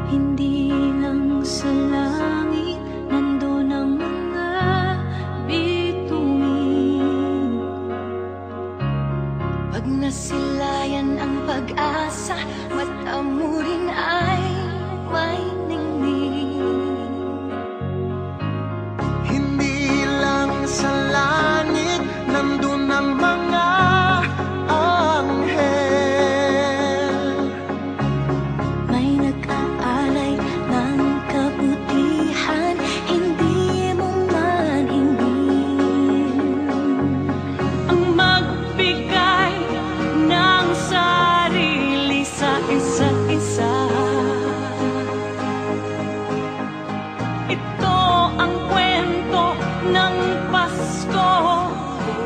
Hindi lang sa langit nandun ang mga bituin. Pag nasilayan ang pag-asa, mata mo rin ay may ningning. Hindi lang sa langit nandun ang mga anghel. May nag-aalay ng kabutihan, hindi mo man hingin. Ang magbigay ng sarili sa isa't isa. Ito ang kwento ng Pasko.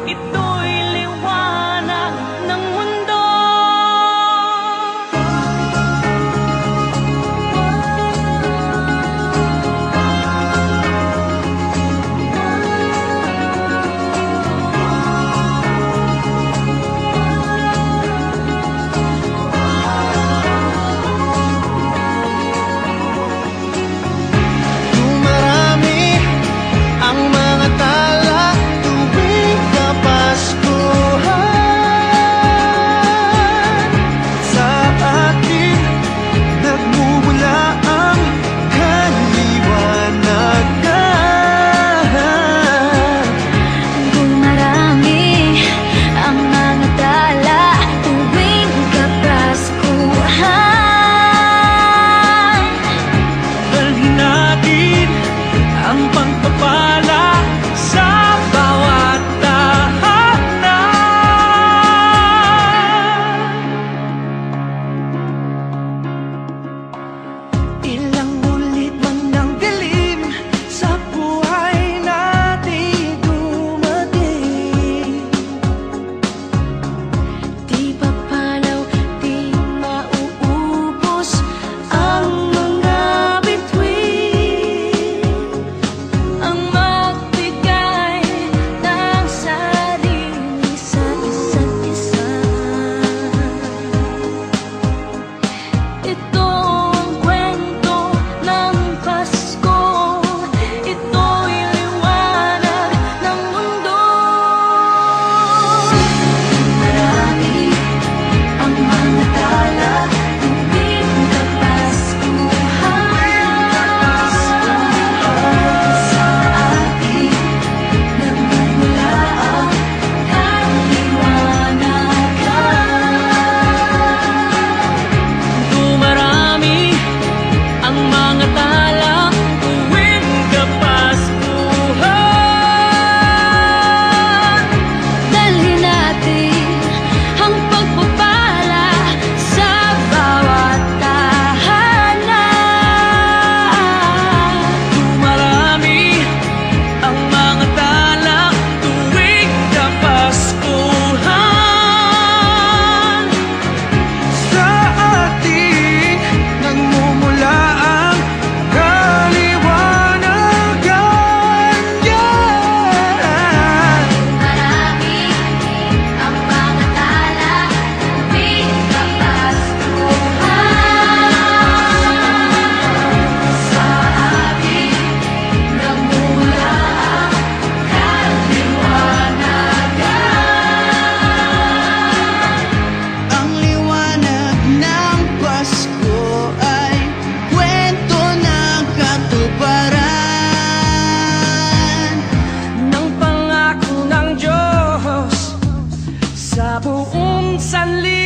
Ito'y liwanag ng mundo. Dumarami ang mga tala tuwing Kapaskuhan. Sa atin nagmumula ang kaliwanagan. Dumarami ang mga tala tuwing Kapaskuhan. Dalhin natin ang pagpapala sa bawat tahanan. Ilang ulit man ng dilim sa buhay natin dumating. Di papalaw, di mauubos ang mga bituin. Ang magbigay ng sarili sa isa't isa. Ito ang kwento ng Pasko. Ito'y liwanag ng mundo. Marami ang mga tala tuwing Kapaskuhan. Sa atin nagmumula ang kaliwanagan. Dumarami ang mga tala tuwing Kapaskuhan. Dalhin natin ang pagpapala sa bawat tahanan. Dumarami ang mga tala tuwing Kapaskuhan. Sa atin nagmumula ang kaliwanagan. Marami ang mga tala tuwing Kapaskuhan. Sa atin nagmumula ang kaliwanagan. Ang liwanag ng Pasko ay kwento ng katuparan ng pangako ng Diyos sa buong sanlibutan.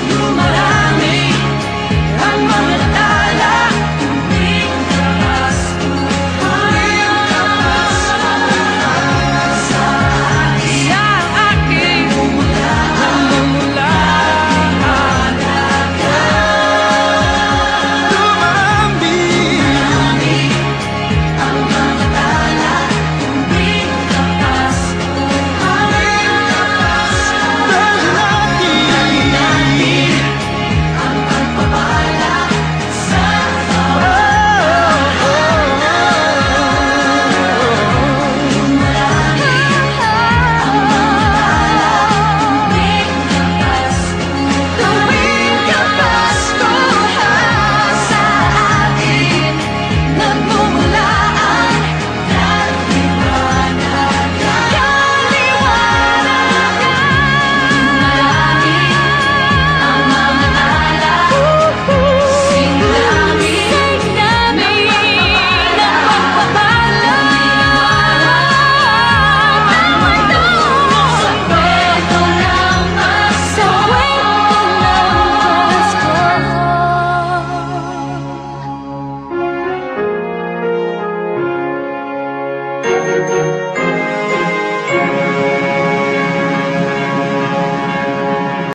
Dumarami ang mga tala tuwing Kapaskuhan.